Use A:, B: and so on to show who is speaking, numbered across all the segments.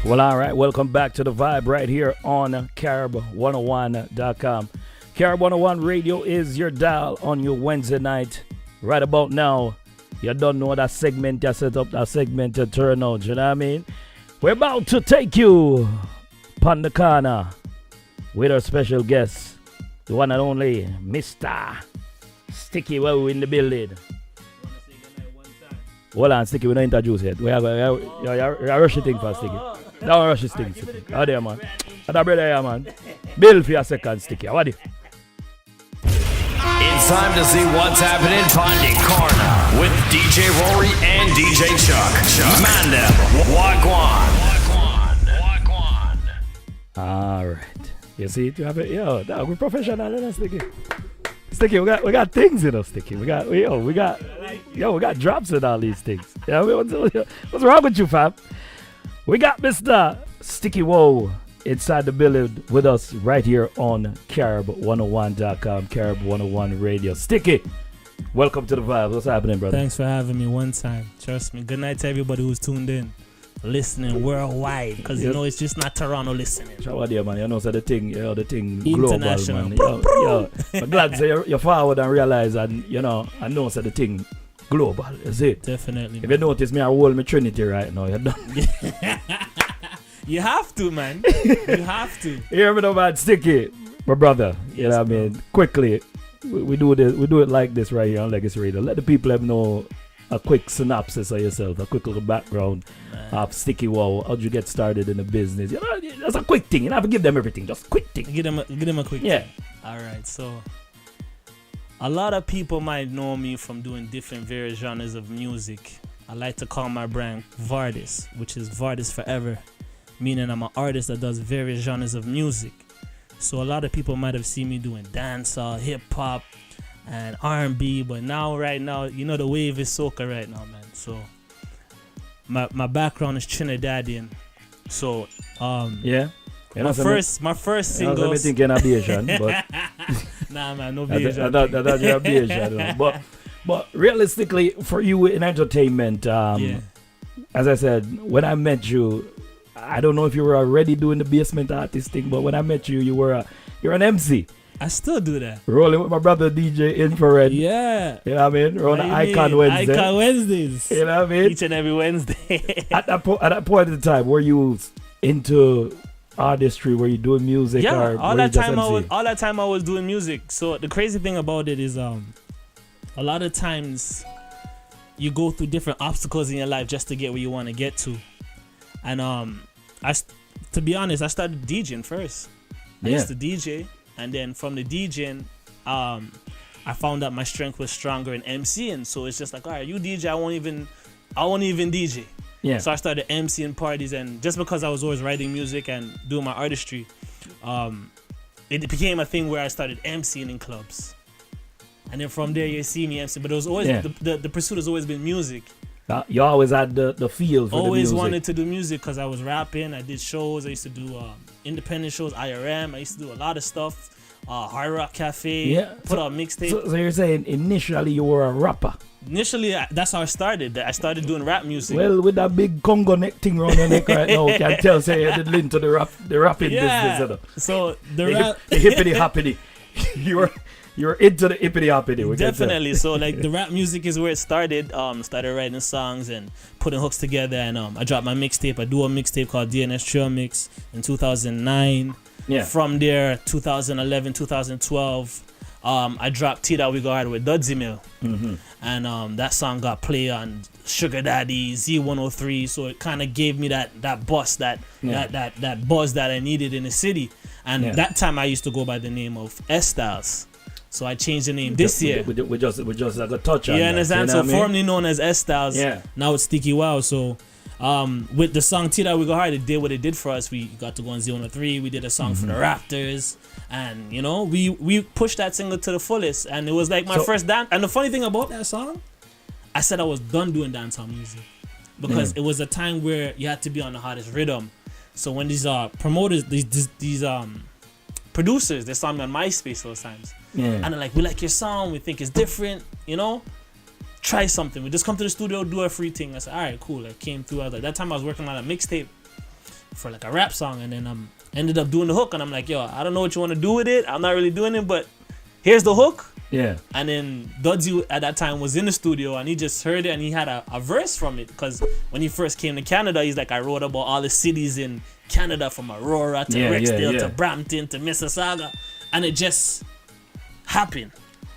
A: Well, all right. Welcome back to The Vibe right here on Carib101.com. Carib 101 Radio is your dial on your Wednesday night. Right about now, you don't know that segment you set up, that segment to turn out. You know what I mean? We're about to take you upon the corner with our special guest, the one and only Mr. StickyWow in the building. Hold on, Sticky, we don't introduce yet. We have a rush thing for Sticky. Don't rush this thing, Sticky. How there, man? How that brother here, man? Bill for your second, Sticky. How are you?
B: It's time to see what's happening on the corner with DJ Rory and DJ Chuck. Mandem, Wagwan.
A: All right. You see it? You have it? Yo, we're professional in us, Sticky. Sticky, we got things in us, Sticky. We got drops in all these things. Yeah, what's wrong with you, fam? We got Mr. StickyWow inside the building with us right here on Carib101.com, Carib 101 Radio. Sticky, welcome to The Vibe. What's happening, brother?
C: Thanks for having me one time. Trust me. Good night to everybody who's tuned in, listening worldwide, because you know it's just not Toronto listening.
A: Shout out there, man. You know, so the thing
C: International.
A: global, man. Yo, I'm glad to you're forward and realize, and you know, I know so the thing global. Is it?
C: Definitely.
A: If you notice me, I hold my Trinity right now. You're done.
C: You have to, man. You have to.
A: You hear me, though, man? Sticky, my brother. You know what I mean? Quickly, we do this. We do it like this right here on Legacy Radio. Let the people know a quick synopsis of yourself, a quick little background of StickyWow. How'd you get started in the business? You know, that's a quick thing. You don't have to give them everything. Just quick thing.
C: Give them a quick
A: yeah.
C: thing. All right. So, a lot of people might know me from doing different various genres of music. I like to call my brand Vartist, which is Vartist Forever, meaning I'm an artist that does various genres of music. So a lot of people might have seen me doing dancehall, hip hop, and R&B, but right now, you know the wave is soca right now, man. So my background is Trinidadian. So
A: yeah.
C: My first single.
A: I'm thinking of Asian, but
C: nah, man, no Asian.
A: I thought you're Asian, but realistically, for you in entertainment, as I said, when I met you, I don't know if you were already doing the basement artist thing, but when I met you, you're an MC.
C: I still do that.
A: Rolling with my brother DJ Infrared.
C: Yeah.
A: You know what I mean? Rolling Icon Wednesday.
C: Icon Wednesdays.
A: You know what I mean?
C: Each and every Wednesday.
A: At that point in the time, were you into artistry? Were you doing music?
C: Yeah,
A: or
C: all that time I was doing music. So the crazy thing about it is a lot of times you go through different obstacles in your life just to get where you want to get to. And to be honest, I started DJing first. I used to DJ, and then from the DJing, I found out my strength was stronger in MCing. So it's just like, all right, you DJ, I won't even DJ.
A: Yeah.
C: So I started MCing parties, and just because I was always writing music and doing my artistry, it became a thing where I started MCing in clubs. And then from there, you see me MC, but it was always the pursuit has always been music.
A: You always had the feel for
C: always
A: the music.
C: Wanted to do music because I was rapping. I did shows. I used to do independent shows, IRM. I used to do a lot of stuff. Hard Rock Cafe. Put out mixtape.
A: So you're saying initially you were a rapper?
C: Initially, that's how I started. I started doing rap music.
A: Well, with that big Congo neck thing around your neck right now, can tell say you did link to the rapping business. You know?
C: So
A: the hippity hoppity. You're into the hippity hoppity.
C: Definitely. So like the rap music is where it started. Started writing songs and putting hooks together, and I dropped my mixtape. I do a mixtape called DNS Trail Mix in 2009.
A: Yeah.
C: From there, 2011, 2012, I dropped T That We Go Hard with Dudsy Mill.
A: Mm-hmm.
C: And that song got played on Sugar Daddy, Z103. So it kind of gave me that buzz, that buzz that I needed in the city. And that time I used to go by the name of S Styles. So I changed the name this year.
A: We just like a touch on
C: that. You
A: That,
C: understand? So formerly known as S Styles.
A: Yeah.
C: Now it's StickyWow. So with the song T That We Go Hard, it did what it did for us. We got to go on Z103. We did a song for the Raptors. And, you know, we pushed that single to the fullest. And it was like my first dance. And the funny thing about that song, I said I was done doing dancehall music. Because it was a time where you had to be on the hottest rhythm. So when these promoters, these producers, they saw me on MySpace those times.
A: Yeah.
C: And they're like, we like your song, we think it's different, you know? Try something. We just come to the studio, do a free thing. I said, all right, cool. I came through. I was like, that time I was working on a mixtape. for like a rap song, and then ended up doing the hook, and I'm like, yo, I don't know what you want to do with it. I'm not really doing it, but here's the hook.
A: Yeah.
C: And then Dudzy at that time was in the studio, and he just heard it, and he had a verse from it, because when he first came to Canada, he's like, I wrote about all the cities in Canada, from Aurora to Rexdale to Brampton to Mississauga, and it just happened.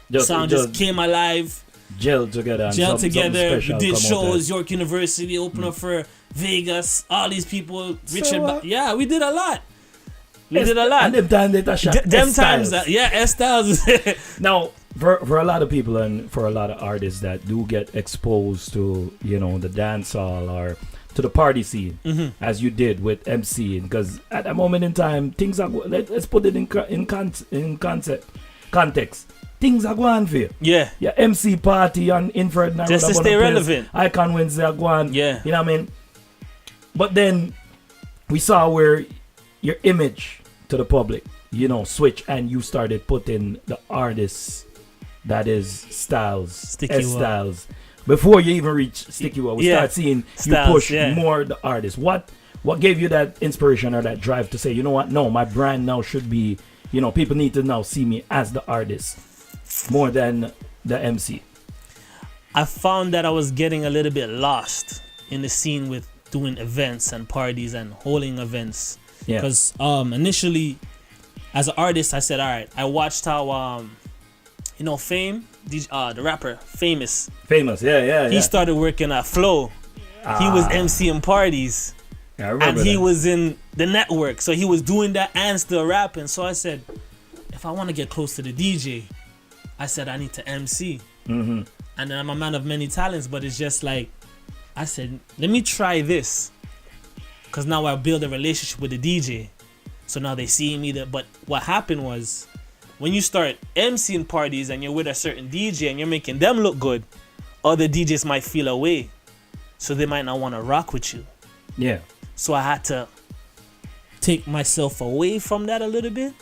C: The sound just came alive.
A: Gel together.
C: We did shows. York University opened up for Vegas. All these people. Richard. Yeah, we did a lot.
A: And them times they shot
C: them times, S Styles.
A: Now, for a lot of people and for a lot of artists that do get exposed to, you know, the dance hall or to the party scene, as you did with MC, because at that moment in time, things are. Let's put it in context. Things are going for you.
C: Yeah.
A: Yeah, MC party on Infrared.
C: Just to stay relevant.
A: Icon Wednesday are going.
C: Yeah.
A: You know what I mean? But then we saw where your image to the public, you know, switch, and you started putting the artists, that is Styles, S Styles. Before you even reach StickyWow, we start seeing Styles, you push more the artists. What gave you that inspiration or that drive to say, you know what, no, my brand now should be, you know, people need to now see me as the artist more than the MC?
C: I found that I was getting a little bit lost in the scene with doing events and parties and holding events. Because initially, as an artist, I said, all right, I watched how, you know, Fame, the rapper, Famous, he started working at Flow. He was MCing parties.
A: Yeah, I remember
C: and he was in the network. So he was doing that and still rapping. So I said, if I want to get close to the DJ, I said, I need to MC. And then I'm a man of many talents, but it's just like, I said, let me try this. Because now I build a relationship with the DJ. So now they see me. But what happened was, when you start MCing parties and you're with a certain DJ and you're making them look good, other DJs might feel away. So they might not want to rock with you.
A: Yeah.
C: So I had to take myself away from that a little bit.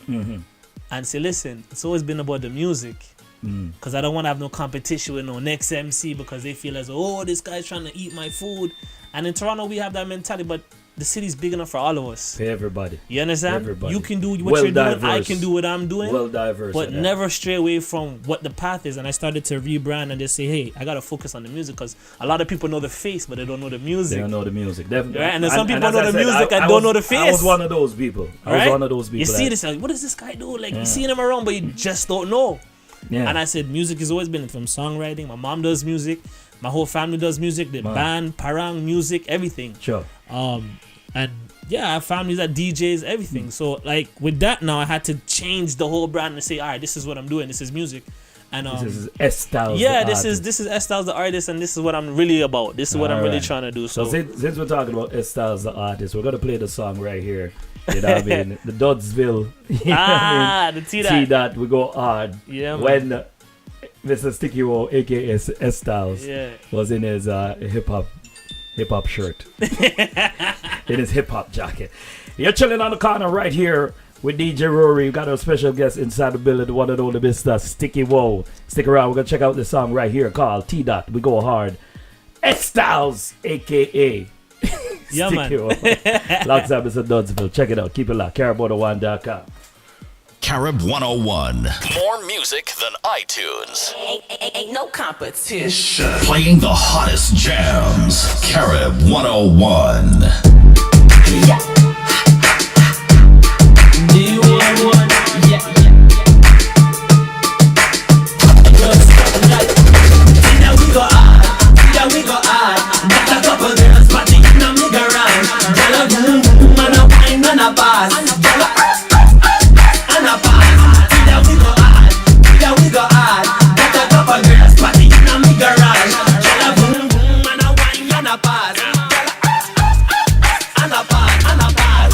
C: And say, listen, it's always been about the music. Because I don't want to have no competition with no next MC, because they feel as, oh, this guy's trying to eat my food. And in Toronto, we have that mentality, but the city's big enough for all of us.
A: For everybody.
C: You understand?
A: Everybody.
C: You can do what you're doing, I can do what I'm doing.
A: Well diverse.
C: But never stray away from what the path is. And I started to rebrand and just say, hey, I got to focus on the music, because a lot of people know the face, but they don't know the music.
A: They don't know the music. Definitely.
C: Right? And then some people know the music and don't know the face.
A: I was one of those people.
C: You see this, like, what does this guy do? Like, you see him around, but you just don't know. Yeah. And I said, music has always been from songwriting. My mom does music. My whole family does music. The band, parang, music, everything.
A: Sure.
C: And yeah, I have families that DJs, everything. So like with that now, I had to change the whole brand and say, all right, this is what I'm doing. This is music. And
A: this is S Styles.
C: Yeah, this is S Styles the artist, and this is what I'm really about. This is what I'm really trying to do. So
A: since we're talking about S Styles the artist, we're gonna play the song right here. You know what I mean? The Dudsville.
C: The T
A: Dot. We go hard.
C: Yeah.
A: When Mr. StickyWow, aka S Styles, was in his hip hop shirt, in his hip hop jacket. You're chilling on the corner right here with DJ Rory. We got our special guest inside the building, the one and only Mr. StickyWow. Stick around. We're gonna check out the song right here called T Dot. We go hard. S Styles, aka.
C: Yeah, man.
A: Alongside Mr. Dudsville. Check it out. Keep it locked. Carib101.com.
B: Carib 101. More music than iTunes.
D: Ain't no competition.
B: Playing the hottest jams. Carib 101.
D: Yeah. Do you want one? Yeah. Now we go hard. Got a couple girls party in a me garage. Girl a boom boom and a wine and a pass. Girl a pass. Now we go hard. Got a couple girls party in a me garage. Girl a boom boom and a wine and a pass. And a pass.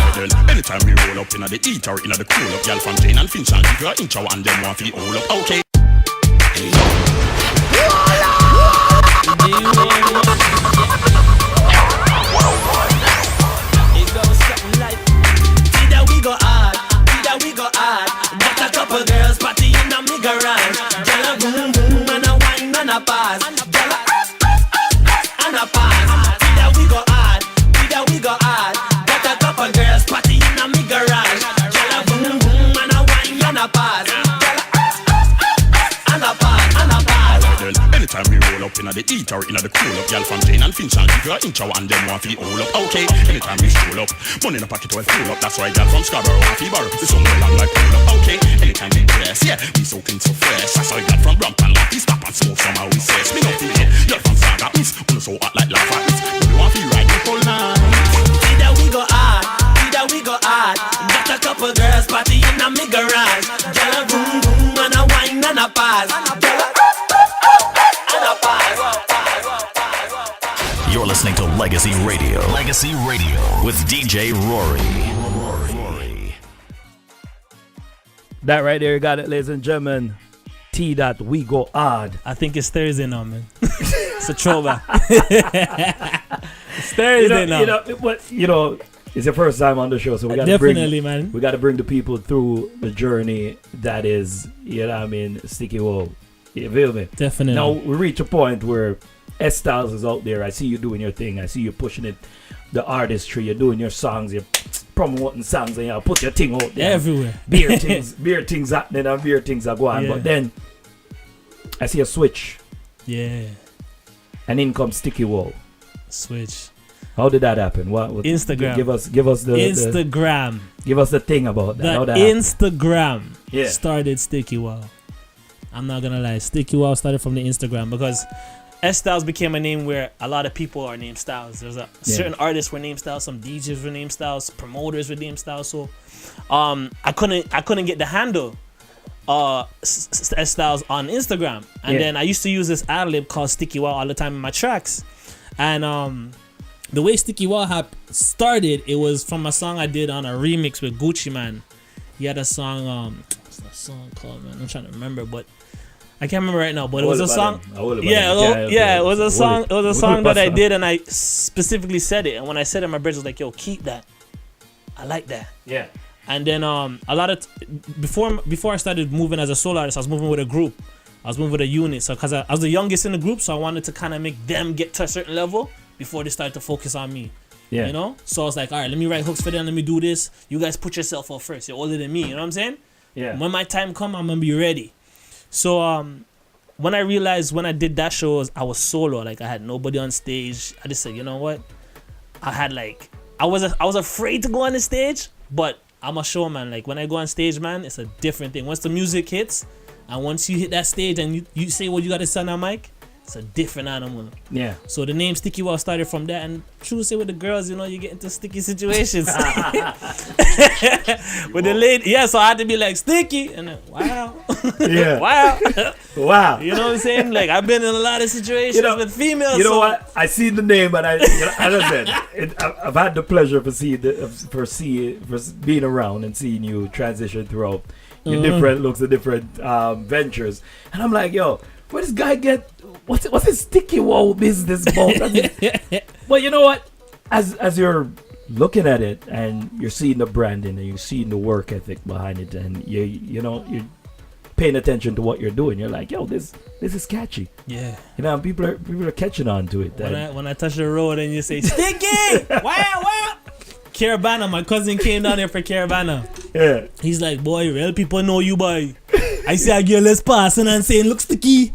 E: Anytime we roll up in the eat or in the cool up, y'all from Jane and Finch and give you an inch and them want to all up. Okay.
D: It goes something like, either we go hard. Got a couple girls party in a me garage. Girl a boom boom and a wine and a pass. Girl and a pass. Either we go hard. Got a
E: inna the heat or inna the cool up. Y'all from Jane and Finch and give you a inch and them want fi all up. Okay, anytime we stroll up, money in the pocket well full up. That's why y'all from Scarborough want fi borrow. The sun well long like pull up. Okay, anytime we dress, yeah, we so clean so fresh. That's why y'all from Brampton like we stop and smoke somehow we says. Me nothing here, y'all from Saga Miss, wanna so hot like lava Miss. You want fi ride the whole night.
D: Either we go hard, either we go hard. Got a couple girls party in a me garage. Girl a boom boom and a wine and a pass. Girl a and a pass.
B: You're listening to Legacy Radio. Legacy Radio with DJ Rory.
A: That right there, you got it, ladies and gentlemen. T that we go hard.
C: I think it's Thursday now, man. It's a throwback. It's Thursday now.
A: It's your first time on the show, so we got to
C: definitely, man.
A: We got to bring the people through the journey that is, StickyWow. You feel me?
C: Definitely.
A: Now we reach a point where S Styles is out there. I see you doing your thing. I see you pushing it, the artistry. You're doing your songs. You're promoting songs, and you put your thing out there.
C: Everywhere.
A: Beer things happening and beer things are going.
C: Yeah.
A: But then I see a switch.
C: Yeah.
A: And in comes StickyWow.
C: Switch.
A: How did that happen? What
C: Instagram.
A: Give us the
C: Instagram.
A: give us the thing about that.
C: The
A: How that
C: Instagram
A: Yeah.
C: started StickyWow. I'm not gonna lie, StickyWow started from the Instagram because S Styles became a name where a lot of people are named Styles. There's certain artists were named Styles, some DJs were named Styles, promoters were named Styles. So I couldn't get the handle S Styles on Instagram. And then I used to use this ad-lib called StickyWow all the time in my tracks. And the way StickyWow started, it was from a song I did on a remix with Gucci Man. He had a song, what's that song called, man? I'm trying to remember, but I can't remember right now. But it was a song. It was a song. It was a song that I did, and I specifically said it. And when I said it, my brother was like, "Yo, keep that. I like that."
A: Yeah.
C: And then a lot of before I started moving as a solo artist, I was moving with a group. I was moving with a unit. So because I was the youngest in the group, so I wanted to kind of make them get to a certain level before they started to focus on me.
A: Yeah.
C: You know? So I was like, all right, let me write hooks for them. Let me do this. You guys put yourself up first. You're older than me. You know what I'm saying?
A: Yeah.
C: When my time come, I'm going to be ready. So when I realized when I did that show, I was solo. Like, I had nobody on stage. I just said, you know what? I was afraid to go on the stage, but I'm a showman. Like, when I go on stage, man, it's a different thing. Once the music hits, and once you hit that stage and you say what you got to say on that mic, it's a different animal.
A: Yeah.
C: So the name StickyWow started from that, and true say with the girls, you get into sticky situations. With the lady, so I had to be like Sticky, and then, wow,
A: Yeah.
C: wow.
A: Wow.
C: You know what I'm saying? Like, I've been in a lot of situations with females.
A: You know what? I see the name, but as I said, I've had the pleasure for being around and seeing you transition throughout your different looks and different ventures, and I'm like, yo, where does this guy get? What's his StickyWow business about? But you know what? As you're looking at it and you're seeing the branding and you're seeing the work ethic behind it, and you're paying attention to what you're doing, you're like, yo, this is catchy.
C: Yeah.
A: People are catching on to it.
C: When I touch the road and you say Sticky, wow. Caravana, my cousin came down here for Caravana.
A: Yeah.
C: He's like, boy, real people know you, boy. I see a girl is passing and saying, look Sticky.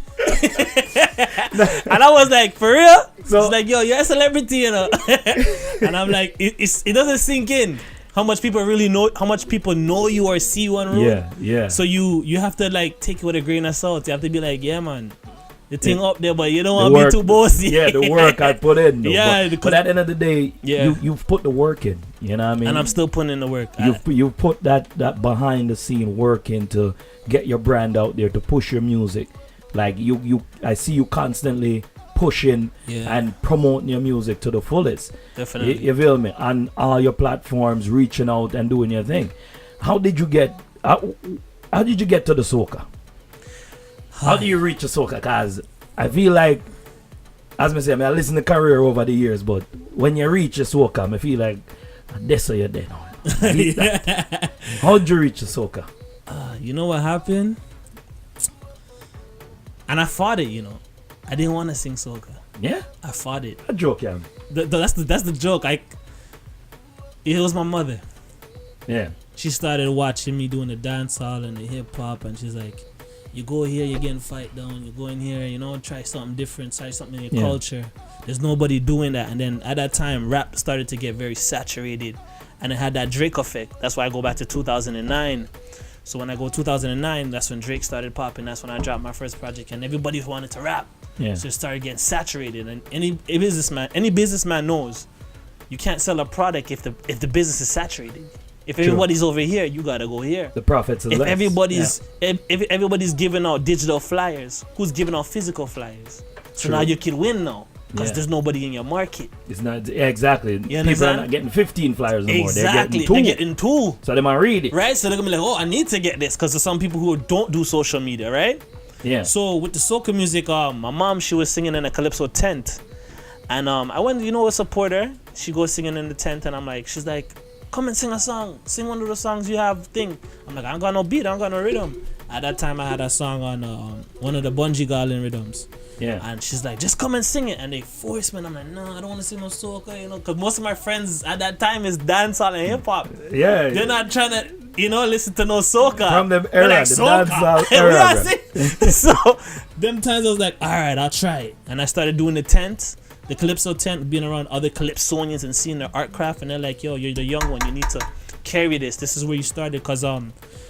C: And I was like, for real? So it's like, yo, you're a celebrity, And I'm like, it doesn't sink in how much people really know, how much people know you or see you on road.
A: Yeah.
C: So you have to like take it with a grain of salt. You have to be like, yeah, man, the thing up there, but you don't want to be too bossy.
A: Yeah, the work I put in. Though.
C: Yeah,
A: but at the end of the day, you've put the work in. You know what I mean?
C: And I'm still putting in the work.
A: You've put that behind the scene work in to get your brand out there, to push your music. Like I see you constantly pushing and promoting your music to the fullest.
C: Definitely.
A: You feel me? On all your platforms, reaching out and doing your thing. How did you get to the Soca? How do you reach the Soca? Because I feel like, as I say, I listen to career over the years, but when you reach the Soca, I feel like that's how you're there now. How did you reach the Soca?
C: You know what happened? And I fought it, I didn't want to sing Soca.
A: Yeah?
C: I fought it.
A: A joke, yeah.
C: That's the joke. It was my mother.
A: Yeah.
C: She started watching me doing the dance hall and the hip hop, and she's like, You go here, you're getting fight down. You go in here, you know, try something different, try something in your culture. There's nobody doing that. And then at that time, rap started to get very saturated. And it had that Drake effect. That's why I go back to 2009. So when I go 2009, that's when Drake started popping. That's when I dropped my first project. And everybody wanted to rap.
A: Yeah.
C: So it started getting saturated. And any businessman knows you can't sell a product if the business is saturated. If everybody's over here, you gotta go here.
A: The profits are
C: if
A: less.
C: If everybody's giving out digital flyers, who's giving out physical flyers? So now you can win now because there's nobody in your market.
A: It's not exactly. People
C: understand?
A: are not getting 15 flyers anymore.
C: Exactly,
A: they're getting 2. So they might read it.
C: Right, so they're gonna be like, oh, I need to get this because there's some people who don't do social media, right?
A: Yeah.
C: So with the soca music, my mom, she was singing in a calypso tent, and I went, to support her. She goes singing in the tent, and she's like, come and sing a song. Sing one of the songs you have thing. I'm like, I ain't got no beat. I ain't got no rhythm. At that time, I had a song on one of the Bungee Garland rhythms.
A: Yeah.
C: And she's like, just come and sing it. And they forced me. And I'm like, no, I don't want to sing no soca, because most of my friends at that time is dancehall and hip hop.
A: Yeah.
C: They're not trying to, listen to no soca.
A: From them era,
C: like,
A: the dancehall era.
C: So, them times I was like, all right, I'll try it. And I started doing the tent. The Calypso tent, being around other Calypsonians and seeing their art craft, and they're like, yo, you're the young one, you need to carry this. This is where you started. Because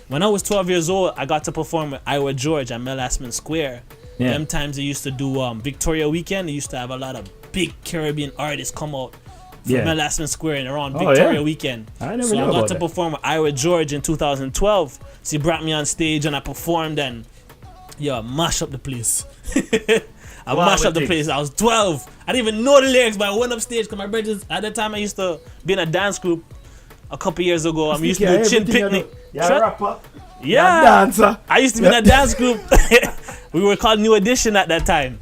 C: when I was 12 years old, I got to perform with Iowa George at Mel Asman Square.
A: Yeah.
C: Them times they used to do Victoria Weekend. They used to have a lot of big Caribbean artists come out from Mel Asman Square and around Victoria Weekend.
A: I never
C: so
A: knew
C: I got
A: about
C: to
A: that.
C: perform with Iowa George in 2012. So he brought me on stage and I performed, and I mashed up the place. I mashed up the place. I was 12. I didn't even know the lyrics, but I went up stage because my brothers, at the time I used to be in a dance group a couple years ago. I used to do Chin Picnic.
A: Yeah, rapper.
C: Yeah.
A: Dancer.
C: I used to be in a dance group. We were called New Edition at that time.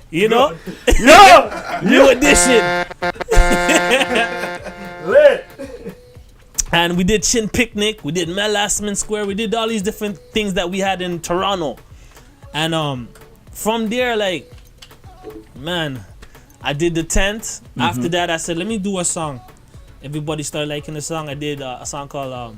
C: You know? New Edition.
A: Lit.
C: And we did Chin Picnic. We did Mel Asman Square. We did all these different things that we had in Toronto. And from there, I did the tent. Mm-hmm. After that, I said, let me do a song. Everybody started liking the song. I did a song called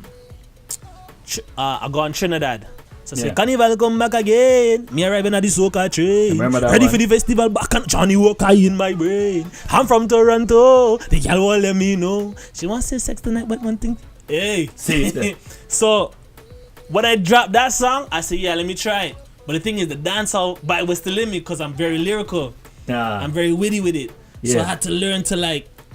C: I Go on Trinidad. So I said, Carnival come back again. Me arriving at the Soca train. Ready for the festival back and Johnny Walker in my brain. I'm from Toronto. The girl won't let me know. She wants to have sex tonight, but one thing. Hey. See. So when I dropped that song, I said, let me try it. But the thing is, the dancehall vibe was still in me because I'm very lyrical. I'm very witty with it. So I had to learn to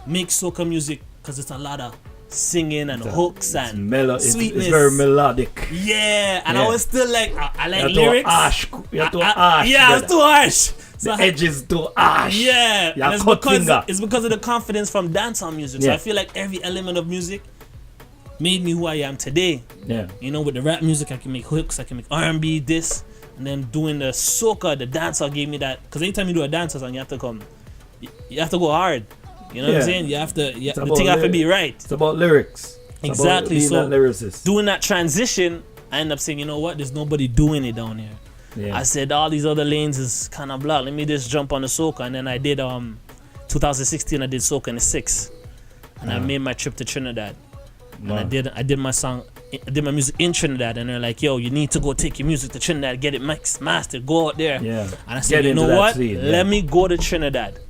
C: make soca music because it's a lot of singing and hooks and sweetness.
A: It's very melodic.
C: Yeah, and I was still I like lyrics.
A: You have to harsh.
C: Yeah, I was too harsh.
A: So the edges too harsh.
C: Yeah, and it's because of the confidence from dancehall music. So I feel like every element of music made me who I am today. Yeah. With the rap music, I can make hooks, I can make R&B, this. And then doing the soca, the dancehall gave me that. Because anytime you do a dancehall song, you have to go hard. You know what I'm saying? The thing have to be right.
A: It's about lyrics.
C: Exactly.
A: So
C: doing that transition, I end up saying, you know what? There's nobody doing it down here. Yeah. I said all these other lanes is kind of blocked. Let me just jump on the soca. And then I did 2016. I did soca in the 6, and I made my trip to Trinidad. And I did my song. I did my music in Trinidad, and they're like, yo, you need to go take your music to Trinidad, get it mixed, mastered, go out there. Yeah. And I said, you know what? Let me go to Trinidad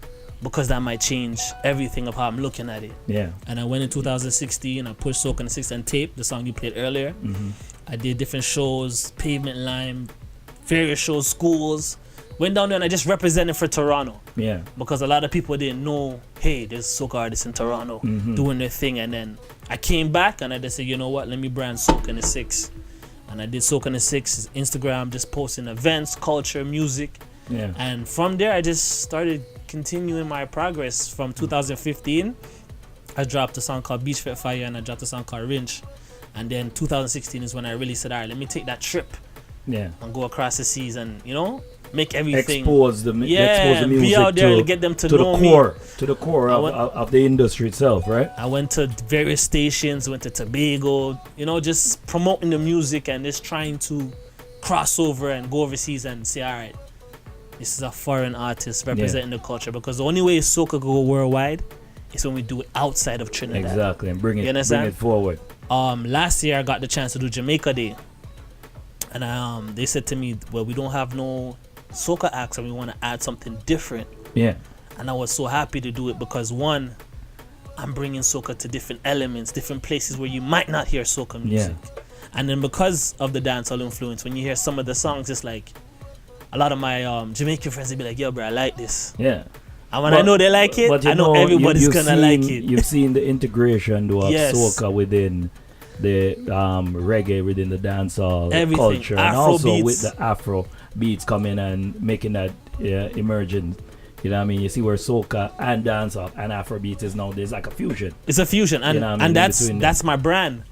C: because that might change everything of how I'm looking at it. Yeah. And I went in 2016, I pushed Soca in the 6 and Tape, the song you played earlier. Mm-hmm. I did different shows, Pavement Lime, various shows, schools. Went down there and I just represented for Toronto. Yeah. Because a lot of people didn't know, hey, there's soca artists in Toronto doing their thing. And then I came back and I just said, you know what, let me brand Soca in the 6. And I did Soca in the 6, Instagram, just posting events, culture, music. Yeah. And from there, I just started continuing my progress. From 2015, I dropped a song called Beach Fit Fire and I dropped a song called Rinch. And then 2016 is when I really said, all right, let me take that trip. Yeah. And go across the seas and, make everything.
A: Expose the music
C: be out there and get them to know me.
A: To the core of the industry itself, right?
C: I went to various stations, went to Tobago, just promoting the music and just trying to cross over and go overseas and say, all right, this is a foreign artist representing the culture, because the only way soca can go worldwide is when we do it outside of Trinidad.
A: Exactly, and bring it forward.
C: Last year I got the chance to do Jamaica Day. And they said to me, well, we don't have no soca acts and we want to add something different.
A: Yeah.
C: And I was so happy to do it because, one, I'm bringing soca to different elements, different places where you might not hear soca music.
A: Yeah.
C: And then because of the dancehall influence, when you hear some of the songs, it's like a lot of my Jamaican friends, they be like, yo, bro, I like this.
A: Yeah.
C: And when I know they like it, I know everybody's going to like it.
A: You've seen the integration of
C: Yes.
A: soca within the reggae, within the dancehall
C: Everything.
A: culture. And
C: Afro
A: also
C: beats.
A: with the Afro beats coming and making that emergent. You know what I mean? You see where soca and dancehall and Afro beats is now, there's like a fusion.
C: It's a fusion. And,
A: You know what I mean?
C: and that's my brand.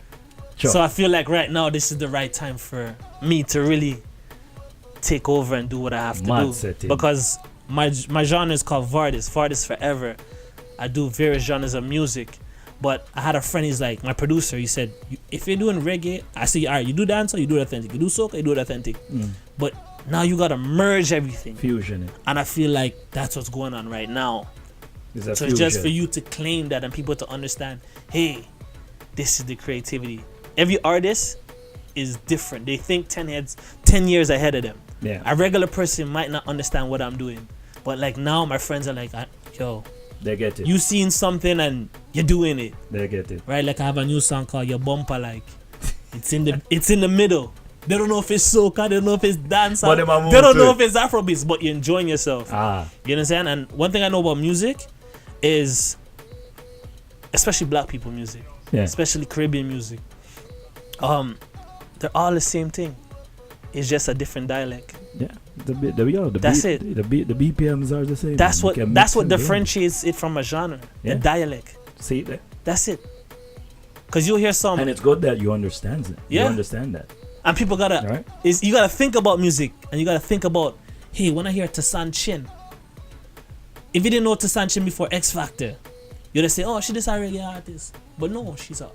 A: Sure.
C: So I feel like right now this is the right time for me to really take over and do what I have to
A: Mad
C: do.
A: setting.
C: Because my genre is called Vartist. Vartist forever. I do various genres of music. But I had a friend, he's like, my producer, he said, if you're doing reggae, I say, all right, you do dancehall, you do it authentic. You do soca, you do it authentic. But now you got to merge everything.
A: Fusion.
C: And I feel like that's what's going on right now.
A: It's a
C: So
A: fusion.
C: it's just for you to claim that and people to understand, hey, this is the creativity. Every artist is different. They think 10 years ahead of them.
A: Yeah.
C: A regular person might not understand what I'm doing. But like now my friends are like, yo,
A: They get it.
C: you seen something and you're doing it.
A: They get it.
C: Right? Like I have a new song called Your Bumper, like it's in the middle. They don't know if it's soca, they don't know if it's dancehall.
A: But they might move
C: They don't
A: to
C: know
A: it.
C: if it's Afrobeats, but you're enjoying yourself. You understand? And one thing I know about music is, especially black people music, especially Caribbean music, they're all the same thing. It's just a different dialect.
A: Yeah. The
C: That's it.
A: The BPMs are the same.
C: That's
A: You
C: what
A: can mix them,
C: differentiates it from a genre.
A: Yeah.
C: The dialect.
A: See it there?
C: That's it. Cause you'll hear some,
A: And it's good that you understand it.
C: Yeah.
A: You understand that.
C: and people gotta
A: Right.
C: you gotta think about music, and you gotta think about, hey, when I hear Tassan Chin, if you didn't know Tassan Chin before X Factor, you'd just say, oh, she's just a reggae artist. But no, she's an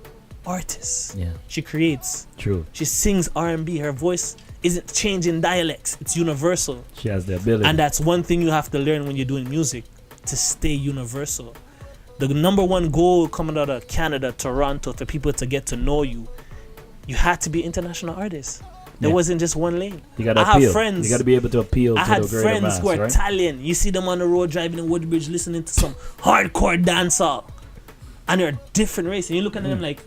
C: artist.
A: Yeah.
C: She creates.
A: True.
C: She sings R&B. Her voice isn't changing dialects. It's universal.
A: She has the ability.
C: And that's one thing you have to learn when you're doing music, to stay universal. The number one goal coming out of Canada, Toronto, for people to get to know you, you had to be an international artist. There wasn't just one lane.
A: You gotta
C: I
A: appeal.
C: have friends.
A: You gotta be able to appeal
C: I
A: to
C: had
A: the greater
C: friends
A: mass,
C: who are
A: right?
C: Italian. You see them on the road driving in Woodbridge listening to some hardcore dancehall. And they're a different race. And you're looking at them like,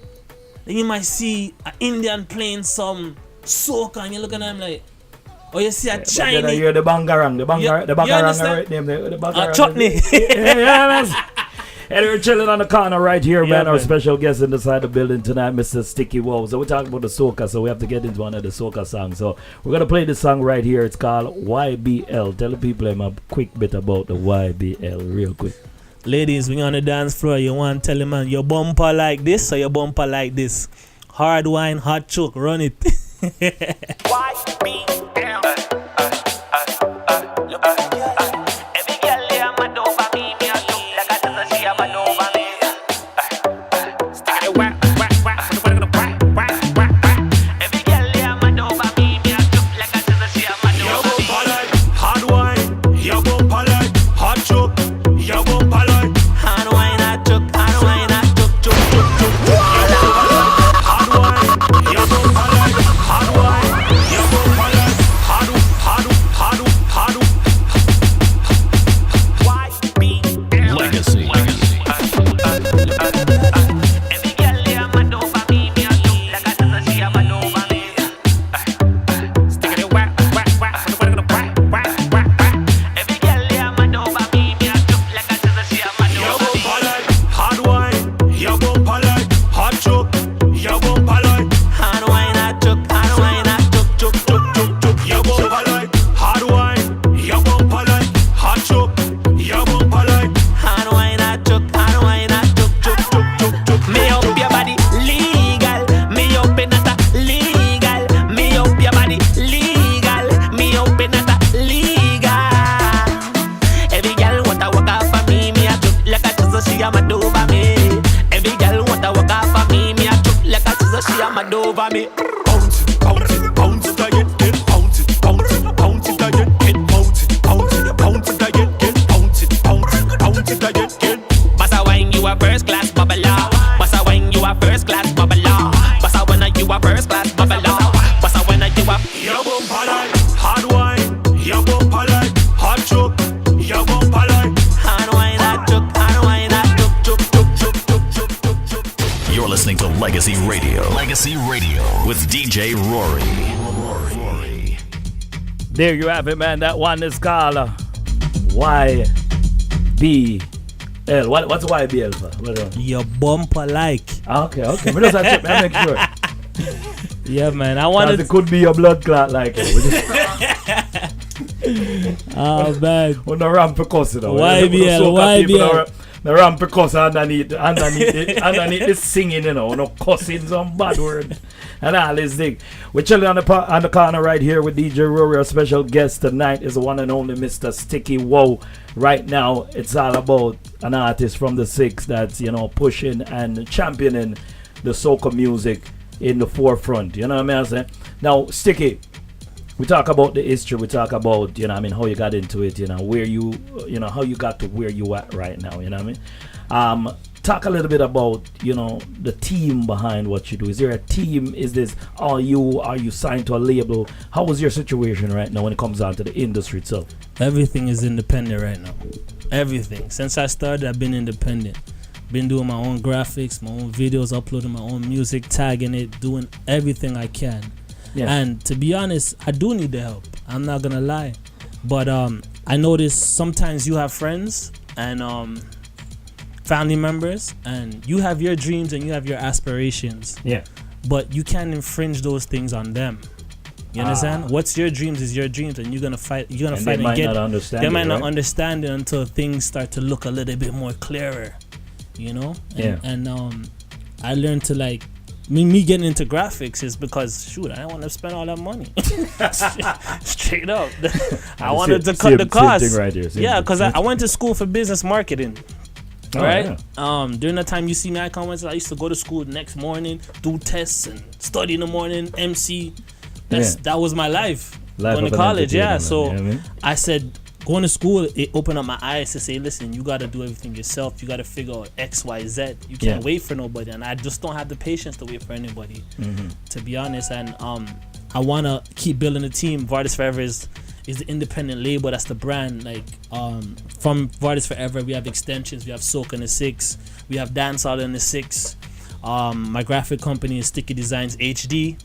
C: then you might see an Indian playing some soca, and you're looking at them like, or you see a
A: But
C: Chinese.
A: then I hear the bangarang. The bangarang
C: understand?
A: right name. The bangarang.
C: Chutney.
A: Yeah. And we're chilling on the corner right here, man. Our
C: man.
A: special guest inside the building tonight, Mr. StickyWow. So we're talking about the soca, so we have to get into one of the soca songs. So we're gonna play this song right here. It's called YBL. Tell the people a quick bit about the YBL, real quick.
C: Ladies, when you're on the dance floor, you want to tell a man your bumper like this or your bumper like this. Hard wine, hot choke, run it.
D: Yo
B: Legacy Radio with DJ Rory.
A: There you have it, man. That one is called YBL. What's YBL for?
C: Your bumper like.
A: Okay. We just have to make sure.
C: Yeah, man. I wanted.
A: It could be your blood clot like.
C: Oh man.
A: On the ramp percuss,
C: YBL.
A: The ramp percuss underneath the singing, no cussing, some bad word, and all this thing. We're chilling on the corner right here with DJ Rory. Our special guest tonight is the one and only Mr. StickyWow. Right now, it's all about an artist from the 6 that's pushing and championing the soca music in the forefront. You know what I'm saying? Now, Sticky, we talk about the history. We talk about how you got into it. Where you how you got to where you at right now. You know what I mean? Talk a little bit about the team behind what you do. Is there a team? Is this all you? Are you signed to a label? How is your situation right now when it comes down to the industry itself?
C: Everything is independent right now. Everything. Since I started, I've been independent. Been doing my own graphics, my own videos, uploading my own music, tagging it, doing everything I can. Yeah. And to be honest, I do need the help. I'm not gonna lie. But I notice sometimes you have friends and family members, and you have your dreams and you have your aspirations.
A: Yeah.
C: But you can't infringe those things on them. You understand? What's your dreams is your dreams, and you're gonna fight. You're gonna fight and get. They might not understand it until things start to look a little bit more clearer. And I learned to me getting into graphics is because I didn't want to spend all that money. Straight up. I wanted to cut the costs. Right here, because I went to school for business marketing. Right? Yeah. During the time you see me, I used to go to school the next morning, do tests and study in the morning, MC. That was my life going to college. Yeah. So I said, going to school, it opened up my eyes to say, listen, you got to do everything yourself. You got to figure out X, Y, Z. You can't wait for nobody. And I just don't have the patience to wait for anybody, to be honest. And I want to keep building a team. Vartist Forever is the independent label. That's the brand. From Vartist Forever, we have extensions. We have Soca in the 6. We have Dancehall in the 6. My graphic company is Sticky Designs HD.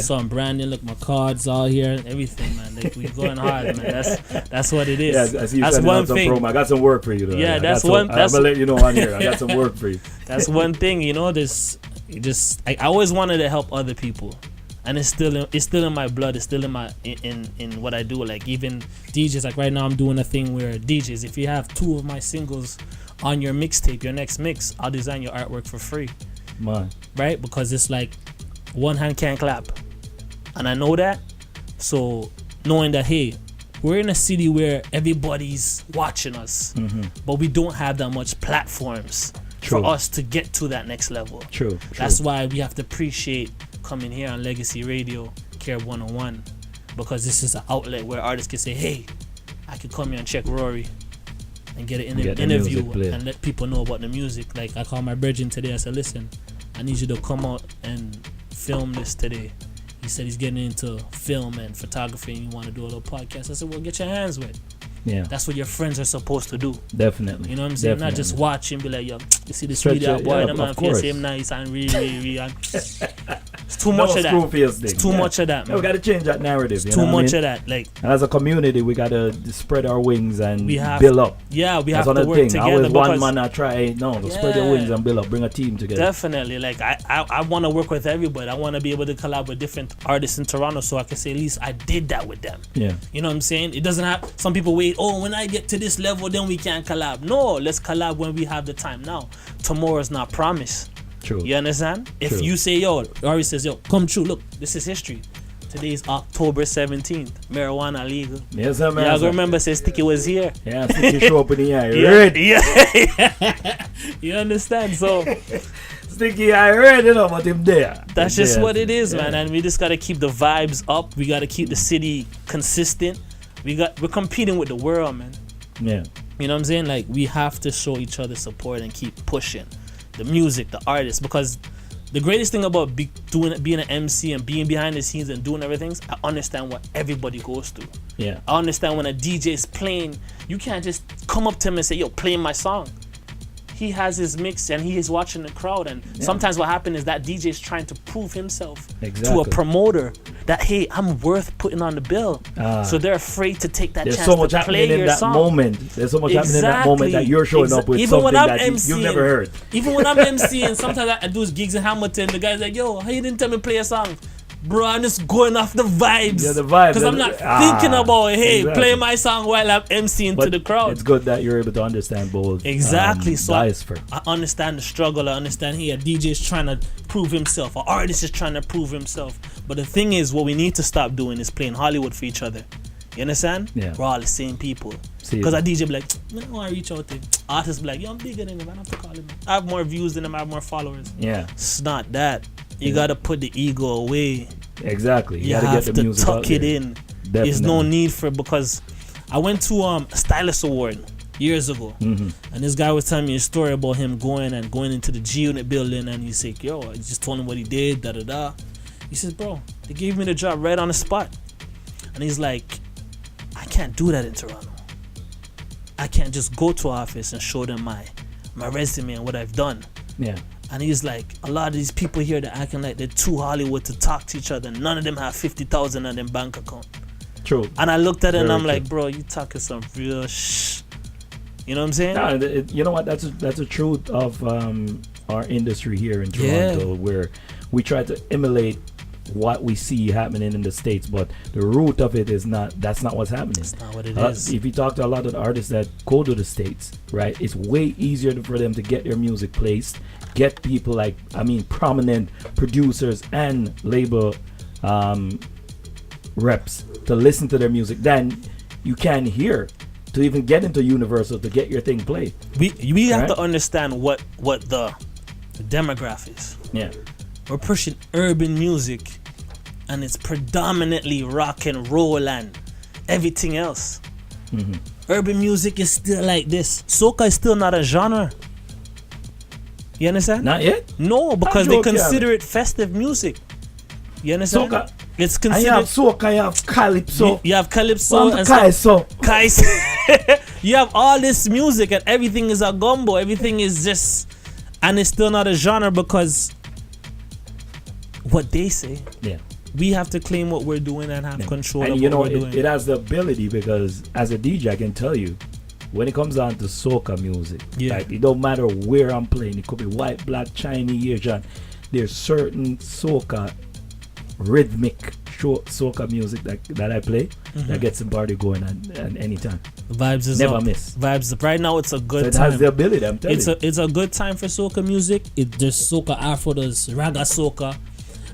C: So I'm branding. Look, my cards all here, everything, man. We going hard, man. That's what it is.
A: Yeah, I see you that's one thing. Promo. I got some work for you, though.
C: Yeah,
A: I'm gonna let you know on here. I got some work for you.
C: That's one thing, I always wanted to help other people, and it's still in my blood. It's still in my in what I do. Even DJs, right now I'm doing a thing where DJs, if you have 2 of my singles on your mixtape, your next mix, I'll design your artwork for free.
A: Man.
C: Right? Because it's one hand can't clap, and I know that. So knowing that, hey, we're in a city where everybody's watching us, but we don't have that much platforms for us to get to that next level.
A: True.
C: That's why we have to appreciate coming here on Legacy Radio, Care 101, because this is an outlet where artists can say, hey, I could come here and check Rory and get an interview and let people know about the music. I called my brethren today. I said, listen, I need you to come out and film this today. He said he's getting into film and photography and you want to do a little podcast. I said, well, get your hands wet.
A: Yeah.
C: That's what your friends are supposed to do.
A: Definitely.
C: You know what I'm saying? Not just watch and be like, yo, you see this video boy, the man feels him nice and really. It's too much of that. It's too much of that, man.
A: We got to change that narrative.
C: It's too much of that.
A: And as a community, we got to spread our wings and build up.
C: Yeah, we have to work together.
A: Always one man I try. Spread your wings and build up. Bring a team together.
C: Definitely. I want to work with everybody. I want to be able to collab with different artists in Toronto so I can say at least I did that with them.
A: Yeah.
C: You know what I'm saying? It doesn't have, some people wait, when I get to this level, then we can collab. No, let's collab when we have the time now. Tomorrow's not promised.
A: True.
C: You understand?
A: True.
C: If you say, Rory says, come true, look, this is history. Today is October 17th. Marijuana legal.
A: Yes, sir, man.
C: Y'all remember, say Sticky was here.
A: Yeah, Sticky show up in the eye.
C: Yeah. You understand? So,
A: Sticky, I read it, but him there.
C: That's just what it is, man. And we just got to keep the vibes up. We got to keep the city consistent. We're competing with the world, man.
A: Yeah.
C: You know what I'm saying? We have to show each other support and keep pushing the music, the artists, because the greatest thing about being an MC and being behind the scenes and doing everything, I understand what everybody goes through.
A: Yeah.
C: I understand when a DJ is playing, you can't just come up to him and say, yo, play my song. he has his mix and he is watching the crowd, and sometimes what happens is that DJ is trying to prove himself to a promoter that, hey, I'm worth putting on the bill. So they're afraid to take that chance to play your song.
A: There's so much happening in that moment. There's so much happening in that moment that you're showing up with
C: even
A: something
C: when I'm
A: that
C: MCing,
A: you've never heard.
C: Even when I'm MCing, sometimes I do gigs in Hamilton, the guy's like, yo, how you didn't tell me play a song? Bro, I'm just going off the vibes.
A: Yeah, the vibes.
C: Because I'm not thinking about, hey, play my song while I'm MCing to the crowd.
A: It's good that you're able to understand both.
C: Exactly. So I
A: I
C: understand the struggle. I understand, hey, a DJ is trying to prove himself. An artist is trying to prove himself. But the thing is, what we need to stop doing is playing Hollywood for each other. You understand?
A: Yeah.
C: We're all the same people. Because a DJ be like, I don't want to reach out to him. Artists be like, yo, I'm bigger than him. I don't have to call him. I have more views than him. I have more followers.
A: Yeah.
C: It's not that. You got to put the ego away.
A: Exactly.
C: You
A: gotta
C: have
A: get the
C: to
A: music
C: tuck it in. There's no need for it, because I went to a Stylist Award years ago, and this guy was telling me a story about him going into the G-Unit building, and he's like, yo, I just told him what he did, da-da-da. He says, bro, they gave me the job right on the spot. And he's like, I can't do that in Toronto. I can't just go to office and show them my resume and what I've done.
A: Yeah.
C: And he's like, a lot of these people here, they're acting like they're too Hollywood to talk to each other. None of them have 50,000 on their bank account.
A: True.
C: And I looked at it and I'm like, bro, you talking some real shh. You know what I'm saying?
A: Nah, you know what? That's a truth of our industry here in Toronto, where we try to emulate what we see happening in the States, but the root of it is that's not what's happening.
C: That's not what it is.
A: If you talk to a lot of the artists that go to the States, right, it's way easier for them to get their music placed, get people like, prominent producers and label reps to listen to their music than you can here to even get into Universal to get your thing played.
C: We have to understand what the demographic is.
A: Yeah.
C: We're pushing urban music, and it's predominantly rock and roll and everything else. Urban music is still like this. Soca is still not a genre. You understand?
A: Not yet?
C: No, because they consider it festive music. You understand?
A: Soca.
C: It's considered.
A: You have soca, you have calypso.
C: You have calypso and
A: kaiso.
C: You have all this music and everything is a gumbo. Everything is just, and it's still not a genre because what they say. Yeah. We have to claim what we're doing and have control of what we're doing.
A: It has the ability, because as a DJ, I can tell you, when it comes down to soca music, like, it don't matter where I'm playing. It could be white, black, Chinese, Asian. There's certain soca rhythmic soca music that I play that gets the party going at any time.
C: The vibes is
A: never
C: up.
A: miss.
C: Vibes right now. It's a good
A: time. It
C: time.
A: has the ability. I'm telling you.
C: It's a good time for soca music. There's soca afro, there's raga soca,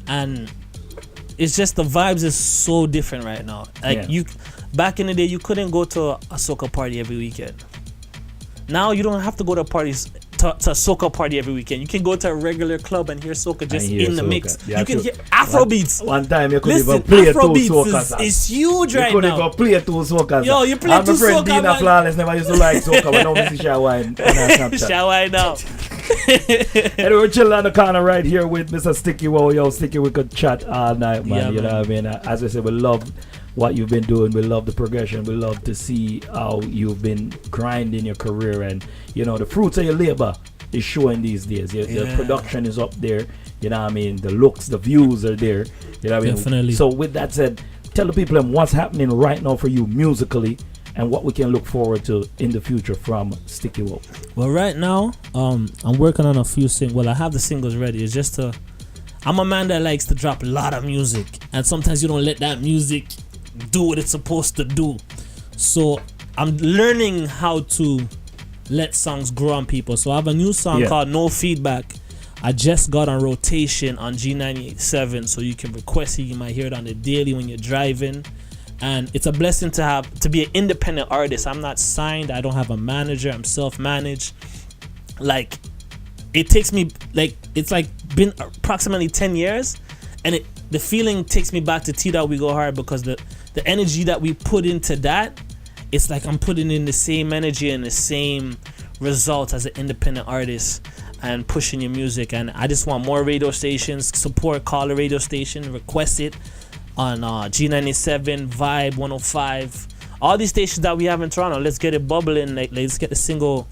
C: and it's just the vibes is so different right now. Like back in the day, you couldn't go to a soca party every weekend. Now you don't have to go to parties. To a soca party every weekend. You can go to a regular club and hear soca just in the mix. Yeah, you can hear Afrobeats.
A: One time you could even play
C: Afrobeats
A: two socas.
C: Is huge right now.
A: You could even play two socas.
C: Yo, you play two soca.
A: My friend Dina Flawless never used to like soca, but now we see Shawine.
C: Shawine now.
A: Anyway, we're chilling on the corner right here with Mr. StickyWow. Yo, Sticky, we could chat all night, man.
C: Yeah,
A: you know what I mean? As I said, we love what you've been doing. We love the progression. We love to see how you've been grinding your career, and the fruits of your labor is showing these days. The production is up there, you know what I mean? The looks, the views are there, you know what I mean?
C: Definitely.
A: So with that said, tell the people what's happening right now for you musically and what we can look forward to in the future from StickyWow.
C: Well, right now, I'm working on a few singles. Well, I have the singles ready. It's just I'm a man that likes to drop a lot of music, and sometimes you don't let that music do what it's supposed to do. So I'm learning how to let songs grow on people. So I have a new song called No Feedback. I just got on rotation on G98.7, so you can request it. You might hear it on the daily when you're driving. And it's a blessing to be an independent artist. I'm not signed. I don't have a manager. I'm self-managed. Like, it takes me, it's been approximately 10 years, and the feeling takes me back to T-Dot We Go Hard, because the energy that we put into that, it's like I'm putting in the same energy and the same results as an independent artist and pushing your music. And I just want more radio stations support. Call a radio station, request it on G97, Vibe 105, all these stations that we have in Toronto. Let's get it bubbling. Let's get the single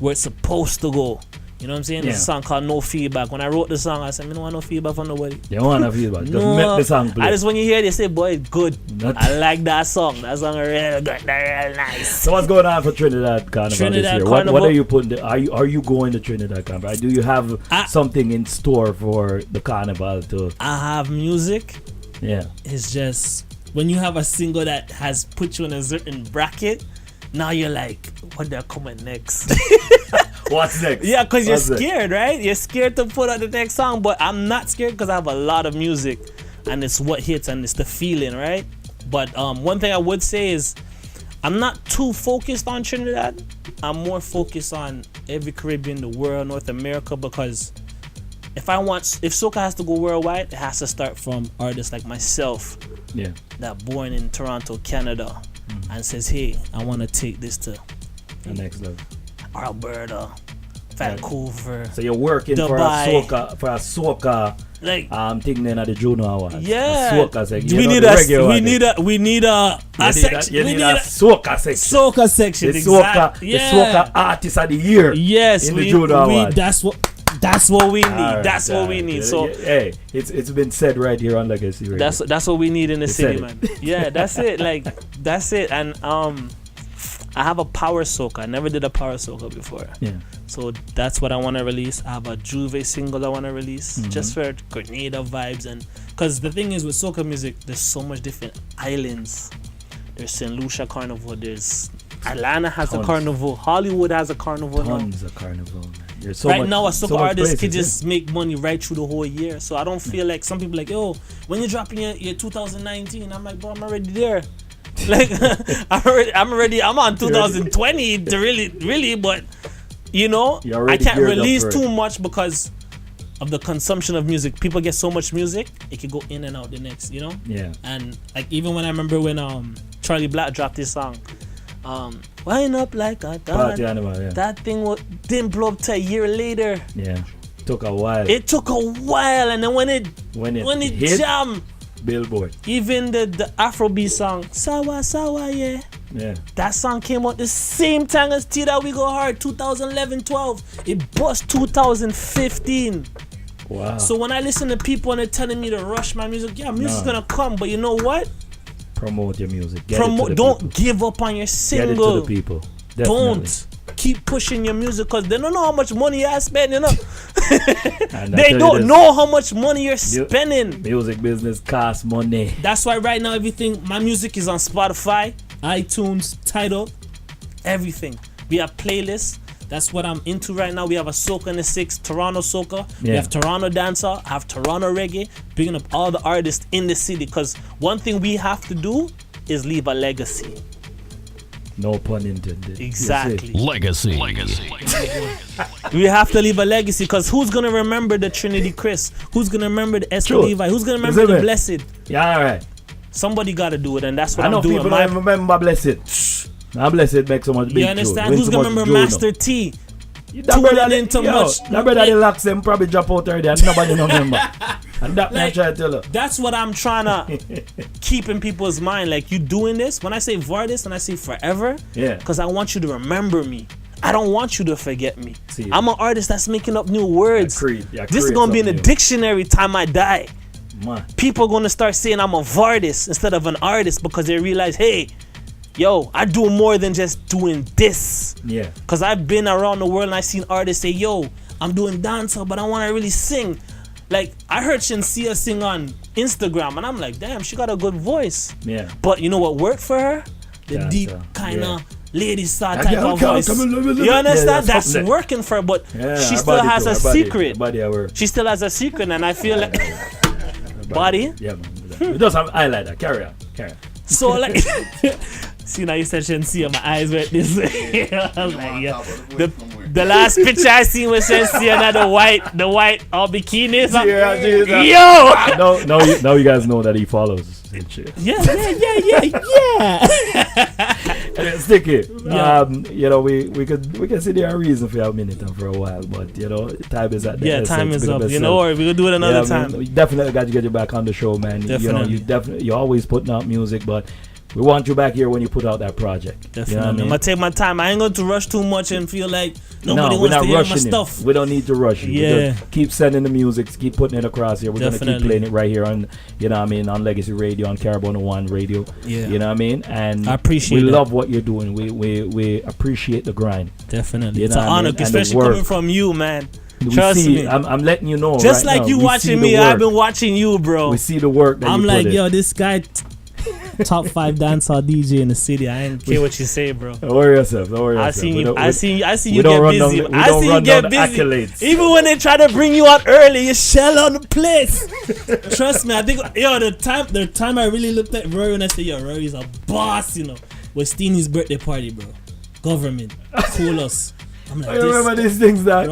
C: where it's supposed to go. You know what I'm saying? There's a song called No Feedback. When I wrote the song, I said, I don't want no feedback from nobody.
A: You don't want no feedback. Just
C: No,
A: make the song play.
C: I just when you hear it, they say, boy, it's good. I like that song. That song is real good. They're real nice.
A: So what's going on for Trinidad Carnival this year? What are you putting? Are you going to Trinidad Carnival? Do you have something in store for the Carnival too?
C: I have music.
A: Yeah.
C: It's just when you have a single that has put you in a certain bracket, now you're like, what they're coming next?
A: What's next?
C: Yeah, because you're scared, right? You're scared to put out the next song, but I'm not scared because I have a lot of music and it's what hits and it's the feeling, right? But one thing I would say is I'm not too focused on Trinidad. I'm more focused on every Caribbean, the world, North America, because if Soca has to go worldwide, it has to start from artists like myself that born in Toronto, Canada, and says, hey, I want to take this to
A: the next level.
C: Alberta, Vancouver.
A: So you're working
C: Dubai.
A: for a soca
C: like
A: thing then at the Juno Awards.
C: Yeah.
A: Soca section.
C: We need a section.
A: You need a soca section.
C: Soca section.
A: The soca artist of the year.
C: Yes,
A: in the Juno Awards.
C: That's what we need.
A: Right,
C: that's what we need. So
A: hey, it's been said right here on Legacy Radio.
C: That's what we need in the city, man. Yeah, that's it. Like that's it. And I have a power soca. I never did a power soca before. Yeah. So that's what I want to release. I have a Juve single I want to release just for Grenada vibes, and because the thing is with soca music, there's so much different islands. There's St. Lucia Carnival. There's Atlanta has a carnival. Hollywood has a carnival.
A: Tons of carnival. Man. There's
C: right now, a soca artist can just make money right through the whole year. So I don't feel like some people like, yo, when you're dropping your 2019, I'm like, bro, I'm already there. Like I'm on 2020 to really, but you know, I can't release too much because of the consumption of music. People get so much music, it can go in and out the next, you know?
A: Yeah.
C: And like even when I remember when Charlie Black dropped his song, Wind Up Like a God, that thing didn't blow up till a year later.
A: Yeah. Took a while.
C: It took a while, and then when it
A: hit,
C: jammed,
A: Billboard.
C: Even the Afrobeat song, Sawa Sawa, yeah. That song came out the same time as T That We Go Hard, 2011-12. It bust 2015.
A: Wow.
C: So when I listen to people and they're telling me to rush my music, music's gonna come, but you know what?
A: Promote your music.
C: Don't give up on your single.
A: Get it to the people. Definitely.
C: Don't. Keep pushing your music because they don't know how much money I spend, you know. They don't know how much money you're spending.
A: Music business costs money.
C: That's why right now my music is on Spotify, iTunes, Tidal, everything. We have playlists. That's what I'm into right now. We have a Soca in the 6, Toronto Soca. We have Toronto Dancehall. I have Toronto Reggae. Picking up all the artists in the city because one thing we have to do is leave a legacy.
A: No pun intended.
C: Exactly.
B: Legacy.
C: We have to leave a legacy because who's going to remember the Trinity Chris? Who's going to remember the Esther Levi? Who's going to remember the Blessed?
A: Yeah, all right.
C: Somebody got to do it, and that's what I'm doing.
A: I know people don't remember Blessed. Now Blessed makes so much big.
C: You understand? Who's going to remember Master T?
A: That brother the locks them probably drop out already and nobody don't remember. And that like, I try to tell her.
C: That's what I'm trying to keep in people's mind. Like, you doing this, when I say Vartist and I say forever, because I want you to remember me. I don't want you to forget me. I'm an artist that's making up new words. This is going to be in the dictionary time I die. Man. People are going to start saying I'm a Vartist instead of an artist because they realize, hey, yo, I do more than just doing this. Yeah. Because I've been around the world and I've seen artists say, yo, I'm doing dancehall, but I want to really sing. Like, I heard Shensia sing on Instagram, and I'm like, damn, she got a good voice. Yeah. But you know what worked for her? The deep kind of lady star type of voice. You understand? That's working for her, but she still has a secret. She still has a secret, and I feel like... Body?
A: Yeah, man. It does have eyeliner. Carry on.
C: So, like... See, now you said Shensia, my eyes went this way. I was like, yeah. The last picture I seen was Shensia, now the white all bikinis.
A: Yo! Now you guys know that he follows and shit.
C: Yeah.
A: Sticky. Yeah. You know, we could sit there and reason for a minute and for a while, but you know, time is at the end.
C: Time is up. You know, or we could do it another time.
A: We definitely got to get you back on the show, man.
C: Definitely.
A: You know, you're always putting out music, but We want you back here when you put out that project.
C: Definitely.
A: You know what I mean?
C: I'm gonna take my time. I ain't going to rush too much and feel like nobody
A: we're
C: wants
A: not
C: to hear my
A: rushing
C: stuff.
A: We don't need to rush you.
C: Yeah.
A: Just keep sending the music, keep putting it across here. We're gonna keep playing it right here on, you know what I mean, on Legacy Radio, on Carbon One Radio.
C: Yeah.
A: You know what I mean? And
C: I appreciate
A: we
C: it.
A: love what you're doing. We appreciate the grind.
C: Definitely.
A: You
C: It's
A: know
C: an
A: what I
C: honor,
A: mean? And the
C: especially
A: work.
C: coming from you, man.
A: We
C: Trust
A: see,
C: me.
A: I'm letting you know.
C: Just
A: right
C: like
A: now,
C: you
A: we
C: watching
A: see
C: me,
A: the
C: I've
A: work.
C: been watching you, bro.
A: We see the work that
C: I'm
A: you
C: like,
A: put
C: yo,
A: in.
C: this guy top 5 dancehall DJ in the city. I ain't care what you say, bro.
A: Don't worry yourself. Don't worry
C: I
A: yourself.
C: seen
A: We
C: you.
A: don't-
C: I
A: we-
C: seen
A: we
C: you
A: don't
C: get
A: run
C: busy.
A: down the- we
C: I
A: don't
C: seen you
A: run
C: get
A: down the
C: busy.
A: accolades.
C: Even when they try to bring you out early, you shell on the place. Trust me, I think the time I really looked at Rory and I said, yo, Rory's a boss, you know. Was Steenie's birthday party, bro. Government, cool us. I'm like,
A: I remember these things that.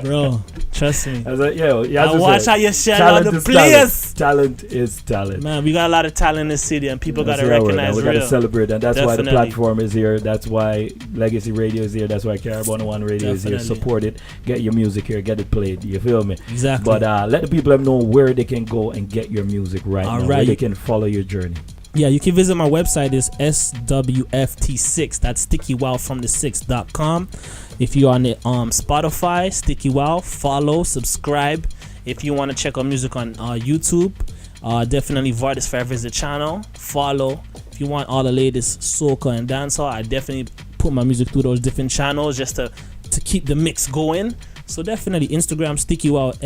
C: bro, trust me.
A: I was like, yo,
C: I watch how you shell on the place.
A: Talent is talent.
C: Man, we got a lot of talent in the city, and people gotta
A: That's our word,
C: recognize
A: and we
C: real.
A: gotta celebrate, and that's why the
C: Definitely.
A: platform is here. That's why Legacy Radio is here. That's why Carbon One Radio is here.
C: Definitely.
A: Support it. Get your music here. Get it played. You feel me?
C: Exactly.
A: But let the people know where they can go and get your music right now. Where they can follow your journey.
C: Yeah, you can visit my website is SWFT6. That's StickyWow.from6.com. If you're on the Spotify, StickyWow, follow, subscribe. If you want to check out music on YouTube, definitely Vartist Forever is the channel. Follow. If you want all the latest soca and dancehall, I definitely put my music through those different channels just to keep the mix going. So definitely Instagram, StickyWow,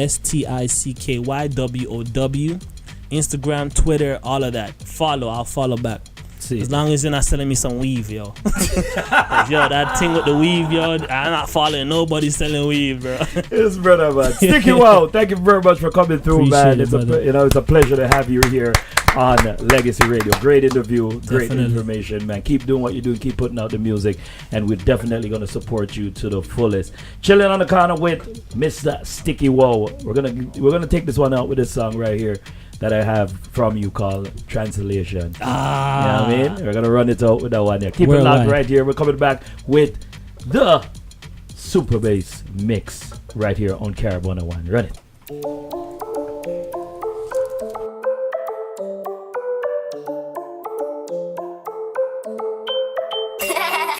C: STICKYWOW. Instagram, Twitter, all of that. Follow, I'll follow back. As long as you're not selling me some weave, yo. Yo, that thing with the weave, yo, I'm not following nobody selling weave, bro.
A: Yes, brother, man. StickyWow, thank you very much for coming through, man. It's a pleasure to have you here on Legacy Radio. Great interview, great information, man. Keep doing what you're doing, keep putting out the music, and we're definitely gonna support you to the fullest. Chilling on the corner with Mr. StickyWow. We're gonna take this one out with this song right here that I have from you called Translation. You know what I mean? We're gonna run it out with that one there. Keep it locked right here. We're coming back with the Super Bass mix right here on Carbon One. Run it.